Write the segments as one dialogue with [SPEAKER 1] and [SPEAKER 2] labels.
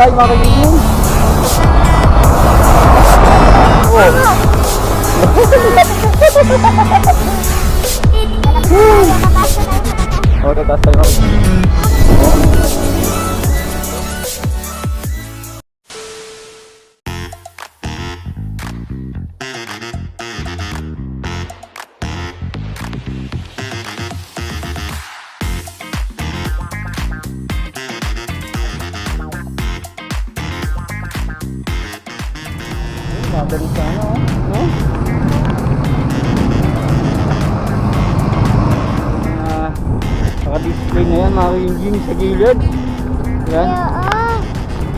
[SPEAKER 1] tayo mga kaibigan. Oh, tataas tayo. Madali sa ano, no? Naka-display na yan, mga engine sa gilid. Yan.
[SPEAKER 2] Oo.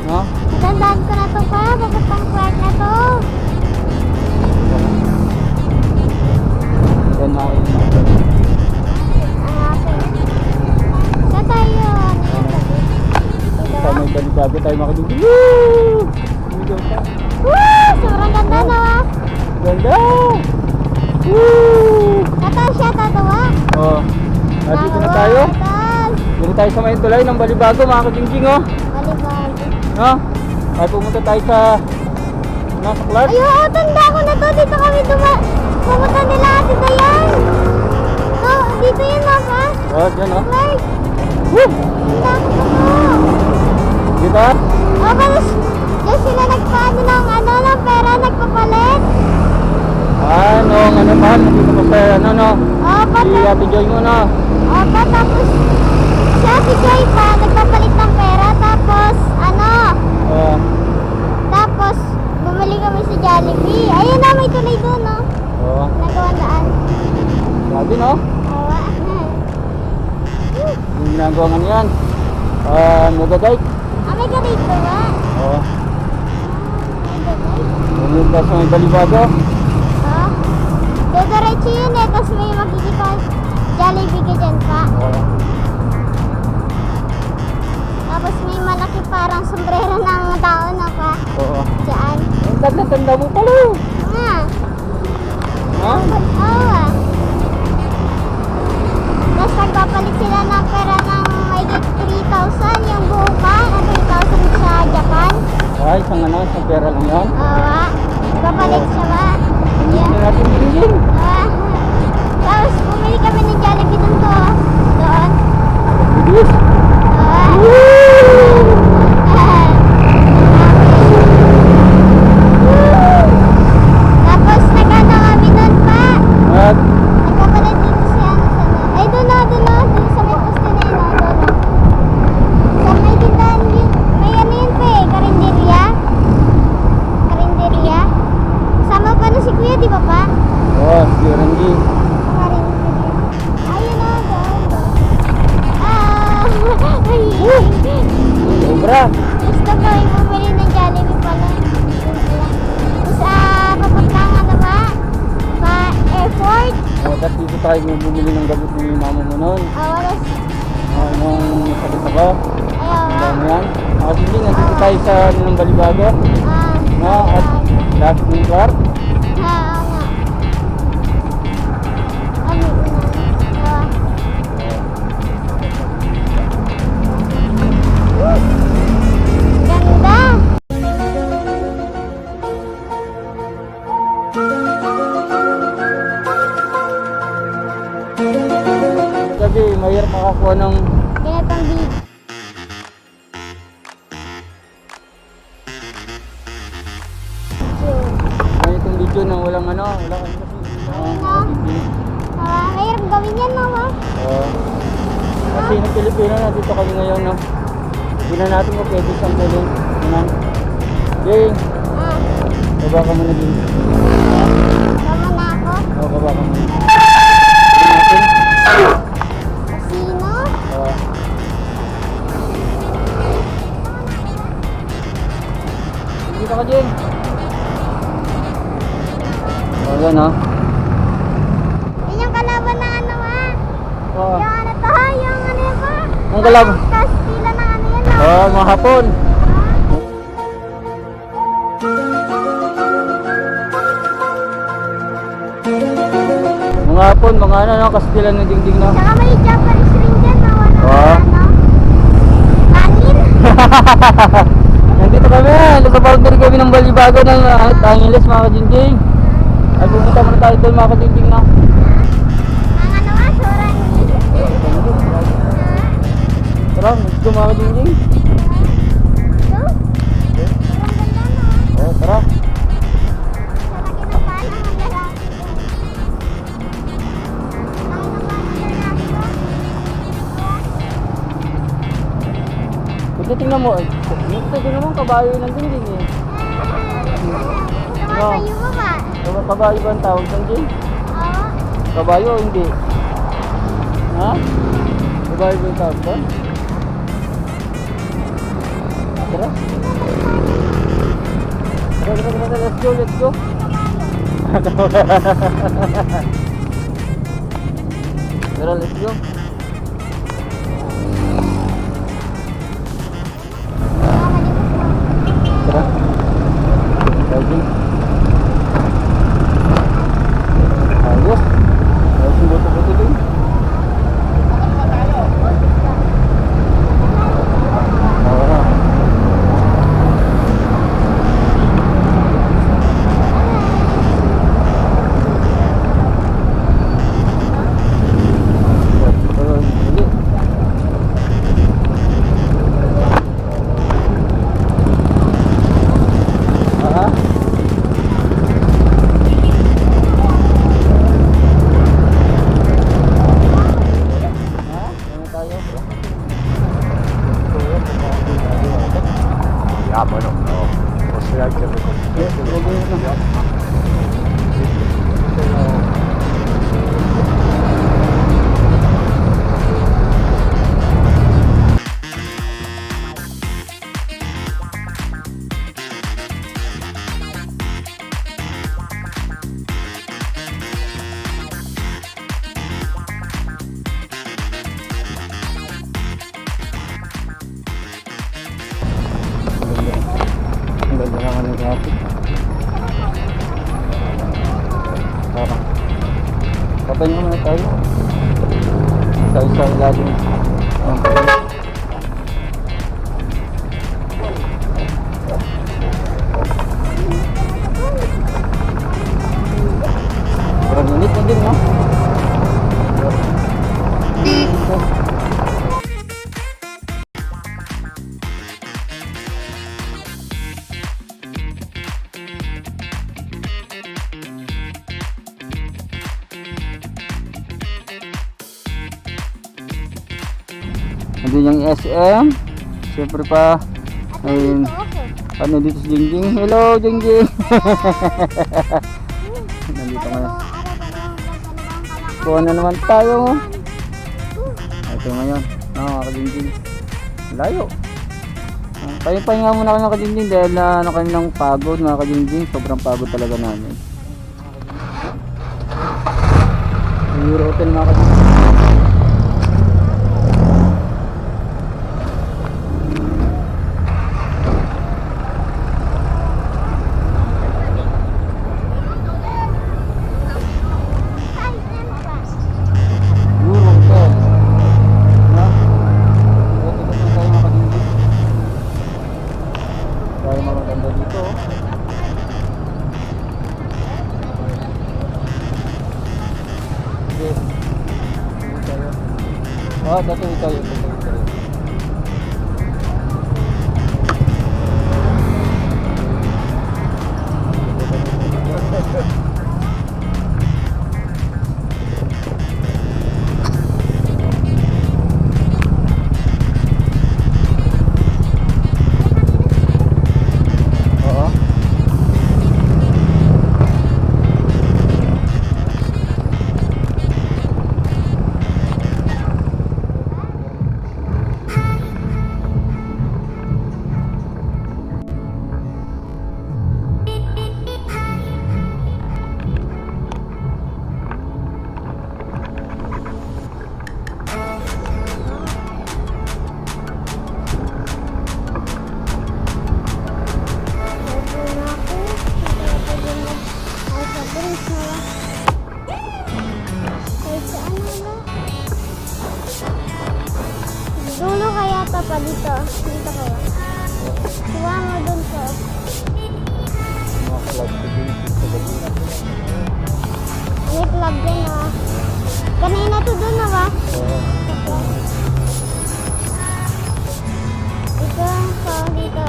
[SPEAKER 1] No?
[SPEAKER 2] Tandaan ko na to pa, papuntang kwart na to.
[SPEAKER 1] Yan, mga engine.
[SPEAKER 2] Saan tayo?
[SPEAKER 1] Sa may balibago tayo makikita. Woo! Sumigaw ka.
[SPEAKER 2] Woo! Sobrang ganda no ah.
[SPEAKER 1] Ganda! Woo!
[SPEAKER 2] Tataas siya, tatawa.
[SPEAKER 1] Oh. Dito na tayo. Dito tayo sa may tulay ng Balibago, mga kajingjing, oh.
[SPEAKER 2] Balibago.
[SPEAKER 1] No? Ay pumunta tayo sa sa Clark.
[SPEAKER 2] Ay, oo, tanda ko na to. Dito kami pumunta nila Ate Dayan. To, dito yun mama.
[SPEAKER 1] Oh, dyan, oh.
[SPEAKER 2] Clark.
[SPEAKER 1] Woo!
[SPEAKER 2] Tanda ko na to.
[SPEAKER 1] Diba?
[SPEAKER 2] Oo, balas. Diyan sila nagpaano ng pera, nagpapalit.
[SPEAKER 1] Ano man, dito pa sa, no?
[SPEAKER 2] Opo,
[SPEAKER 1] Si Ate Joy mo, no?
[SPEAKER 2] opo, tapos si Ate Joy pa, nagpapalit ng pera. Tapos, tapos, bumalik kami sa Jollibee. Ayun na, may tulay doon, no?
[SPEAKER 1] Oh.
[SPEAKER 2] Nagawang daan.
[SPEAKER 1] Sabi, no?
[SPEAKER 2] Awa.
[SPEAKER 1] Yung ginagawa nga niyan. Nagadike.
[SPEAKER 2] May ganito ba?
[SPEAKER 1] Oh.
[SPEAKER 2] May ganito.
[SPEAKER 1] Pumunta sa may Balibago.
[SPEAKER 2] Oh. Diretso yun eh, tapos may makikita Jollibee ka dyan pa.
[SPEAKER 1] Oh.
[SPEAKER 2] Tapos may malaki parang sombrero ng tao na pa.
[SPEAKER 1] Oo.
[SPEAKER 2] Diyan.
[SPEAKER 1] Ang ganda-ganda mo pala.
[SPEAKER 2] Nga.
[SPEAKER 1] Ha?
[SPEAKER 2] Oo ah. Tapos nagpapalit sila ng pera ng mahigit 3,000 yung buo pa. 3,000 sa Japan.
[SPEAKER 1] Ay, isang isang pera lang yan.
[SPEAKER 2] Oo ah. Nagpapalit siya ba?
[SPEAKER 1] Hindi
[SPEAKER 2] Yeah.
[SPEAKER 1] na natin bilhin.
[SPEAKER 2] Ah. Tapos bumili kami ng Jollibee dun to. Doon.
[SPEAKER 1] Bilis.
[SPEAKER 2] Tapos nagano kami nun pa.
[SPEAKER 1] At
[SPEAKER 2] Nagpapalit dito si ano sa ay doon dun sa may poste na yun, doon. Sa may tindahan yun, may ano yun pa eh, karinderya. Karinderya. Sama pa na si Kuya, di ba pa?
[SPEAKER 1] oh, si Randy.
[SPEAKER 2] Karinderya. Ayun na, doon.
[SPEAKER 1] Sobra.
[SPEAKER 2] Gusto ko yung bumili ng Jollibee pala. Tapos papuntang ano ba? Airport.
[SPEAKER 1] Oh, tapos dito tayo bumili ng gamot ni mama mo noon.
[SPEAKER 2] Tapos
[SPEAKER 1] Nung sakit ako.
[SPEAKER 2] ayaw
[SPEAKER 1] Ang
[SPEAKER 2] nga.
[SPEAKER 1] dami yan. Nakasindi, nandito tayo sa ng Balibago. No? At last ng Clark.
[SPEAKER 2] Oo nga. Ano una? Ganda.
[SPEAKER 1] Sabi, mahirap makakuha ng
[SPEAKER 2] Ganitong bead.
[SPEAKER 1] ganitong video na walang ano, walang ano kasi.
[SPEAKER 2] Mahirap gawin yan, mama.
[SPEAKER 1] Kasi ng Pilipino na dito kami ngayon, no? Hindi na natin kung pwede siyang bilhin. Yan. Jing, baba ka muna din.
[SPEAKER 2] Tama na ako.
[SPEAKER 1] Oo, baba ka muna. Bilhin natin.
[SPEAKER 2] Sino?
[SPEAKER 1] Dito ka, Jing. Yan, no?
[SPEAKER 2] Yun yung kalaban ng ano, ma.
[SPEAKER 1] Oo.
[SPEAKER 2] Yung ano to, yung ano yun pa.
[SPEAKER 1] Ang kalaban?
[SPEAKER 2] Kastila ng ano yan, no?
[SPEAKER 1] Oo, mga hapon. Mga hapon, mga ano, no? Kastilan ng dingding, no?
[SPEAKER 2] Saka may Japanese rin dyan, no? Ano,
[SPEAKER 1] Oo.
[SPEAKER 2] ano? Kanin?
[SPEAKER 1] Nandito kami. Nasa boundary kami ng Balibago ng Angeles mga kajinjing. Ay pumunta muna tayo doon mga kajinjing na.
[SPEAKER 2] Ang ano nga, soran.
[SPEAKER 1] Tara, let's go mga kajinjing.
[SPEAKER 2] Go? Ang ganda no?
[SPEAKER 1] Oh, tara.
[SPEAKER 2] Sa laki ng pala, ang lalaki ko.
[SPEAKER 1] Kasi tingnan mo, ito din naman kabayo ng dingding eh.
[SPEAKER 2] Kabayo mo ba?
[SPEAKER 1] Kabayo ba ang tawag ng ding?
[SPEAKER 2] Oo.
[SPEAKER 1] Kabayo o hindi? Ha? Kabayo ba yung tawag doon? Tara. Tara, let's go, let's go. Tara, let's go. Tara. Riding. Ayos. Ayos yung buto-buto din. Oo. Pero, hindi. Ah. Ano tayo?
[SPEAKER 3] Ya, bueno, no. O sea, hay que reconocer.
[SPEAKER 1] Ang ganda naman ng traffic. Tara. Papahinga muna tayo. Isa-isa ilalim. Ayan pa rin. Parang init na din, no? Nandun yung SM. Siyempre pa. Ayun. Ano dito si Jingjing? Hello Jingjing. Nandito ngayon. Kuha na naman tayo. Ito ngayon. Mga ka-Jingjing. Layo. Pahinga muna kami mga ka-Jingjing dahil na ano kami ng pagod mga ka-Jingjing. Sobrang pagod talaga namin. Euro Hotel mga ka-Jingjing. Oh, dito ito. Oo. Dulo kaya ito pa dito. Dito kaya.
[SPEAKER 2] Kuha mo dun ko.
[SPEAKER 1] Mga club sa ginsis sa gabi.
[SPEAKER 2] May club dyan ah. Kanina to dun ah ba?
[SPEAKER 1] Oo.
[SPEAKER 2] Ito ko dito.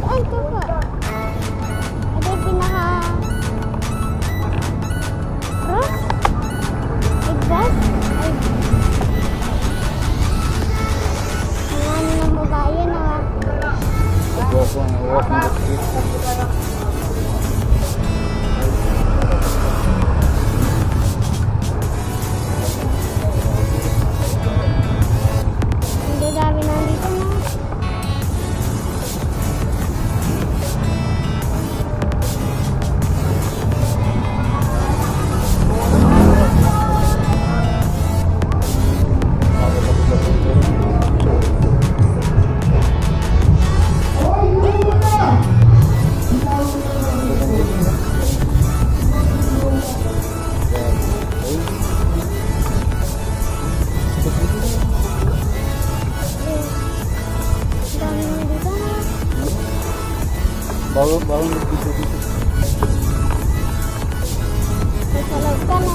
[SPEAKER 2] Ay, ito po. Ito yung pinaka... Cross? Exhaust? Ay. Ang ano ng babae na
[SPEAKER 1] Walk on the street.
[SPEAKER 2] ang dadami nandito na. Ang dami nandito na.
[SPEAKER 1] Bawang nagdito dito.
[SPEAKER 2] Sa loob ka na.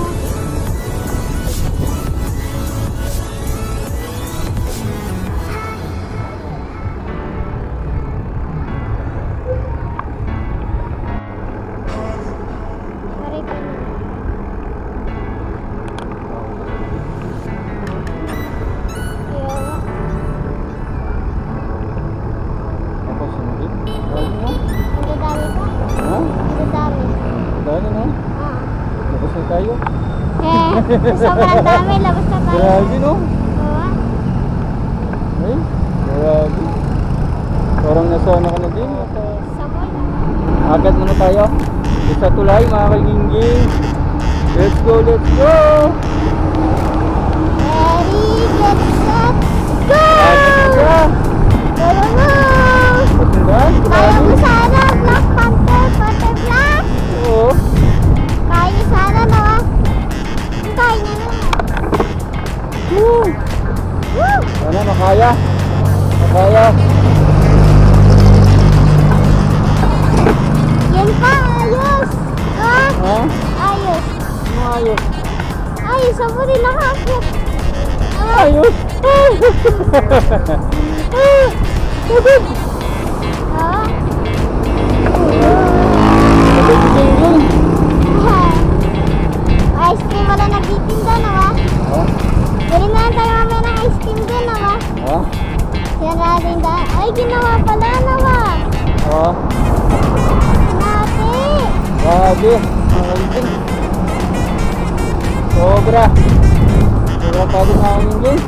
[SPEAKER 2] Pare ka na. Ayaw.
[SPEAKER 1] Ako sunodin. Dahil mo?
[SPEAKER 2] Ang dadami pa.
[SPEAKER 1] Ha?
[SPEAKER 2] Ang dadami.
[SPEAKER 1] Dahil na?
[SPEAKER 2] Ah.
[SPEAKER 1] Labas na tayo.
[SPEAKER 2] Sobrang dami. Labas na tayo.
[SPEAKER 1] Grabe no?
[SPEAKER 2] Oo.
[SPEAKER 1] Ay, grabe. Parang nasa ano ka na din.
[SPEAKER 2] Sa mall.
[SPEAKER 1] Agad muna tayo. Sa tulay mga kalingging. Let's go, let's go!
[SPEAKER 2] Ready, get set, go!
[SPEAKER 1] Agad na!
[SPEAKER 2] Go, go, go!
[SPEAKER 1] Pasundan?
[SPEAKER 2] Kaya mo
[SPEAKER 1] Grabe.
[SPEAKER 2] sana, Black Panther, Panther Black!
[SPEAKER 1] Oo.
[SPEAKER 2] Kaya niyo sana, no? Kaya niyo na.
[SPEAKER 1] Woo!
[SPEAKER 2] Woo!
[SPEAKER 1] Sana makaya. Makaya.
[SPEAKER 2] Yan pa, ayos! Ah,
[SPEAKER 1] Ha?
[SPEAKER 2] ayos.
[SPEAKER 1] Maayos.
[SPEAKER 2] Ayos, ako rin nakakit.
[SPEAKER 1] Ayos.
[SPEAKER 2] Ah?
[SPEAKER 1] Kalingging yun.
[SPEAKER 2] Ice cream wala nagtitinda na ba?
[SPEAKER 1] Ha?
[SPEAKER 2] Bili na lang tayo mamaya ng ice cream din na ba?
[SPEAKER 1] Ha?
[SPEAKER 2] Yan natin dahil. Ay, ginawa pala na ba?
[SPEAKER 1] Ha?
[SPEAKER 2] Nati!
[SPEAKER 1] Grabe. Mga kalingging. Sobra. Sobra pagod mga kalingging.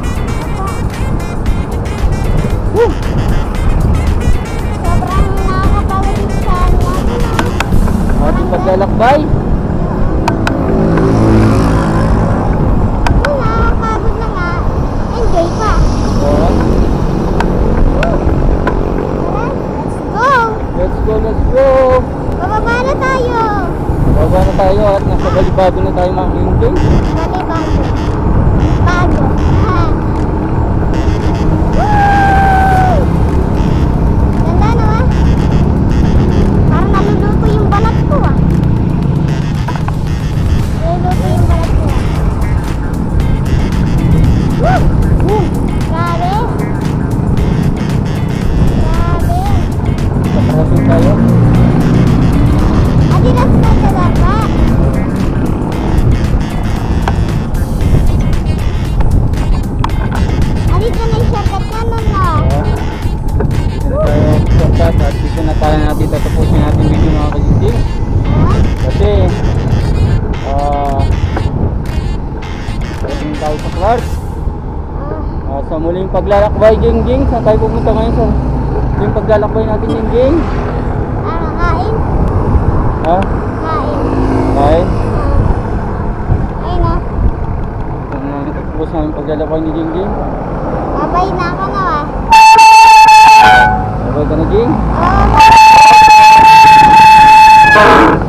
[SPEAKER 1] Woo!
[SPEAKER 2] Sobrang nakakapawid sa natin.
[SPEAKER 1] Ating paglalakbay.
[SPEAKER 2] Nakakapagod na nga. Enjoy pa.
[SPEAKER 1] Oo.
[SPEAKER 2] Tara, let's go!
[SPEAKER 1] Let's go, let's go.
[SPEAKER 2] Bababa na tayo.
[SPEAKER 1] Baba na tayo at nasa balibado na tayo mga kalingging.
[SPEAKER 2] Bali, bago. Bago. Ha. Woo! Ganda no ah. Parang naluluto yung balat ko ah. Naluluto yung balat ko ah. Woo!
[SPEAKER 1] Woo!
[SPEAKER 2] Grabe. Grabe.
[SPEAKER 1] Nakarating tayo.
[SPEAKER 2] Adidas na sa dapat.
[SPEAKER 1] Sa muling paglalakbay, Jingjing. Saan tayo pupunta ngayon sa muling paglalakbay natin, Jingjing?
[SPEAKER 2] Kain.
[SPEAKER 1] Ha?
[SPEAKER 2] Kain.
[SPEAKER 1] Kain?
[SPEAKER 2] Ayun o.
[SPEAKER 1] Tapos namin paglalakbay ni Jingjing.
[SPEAKER 2] Babay na ako na ah.
[SPEAKER 1] Sabay ka na, Jing?
[SPEAKER 2] Oo.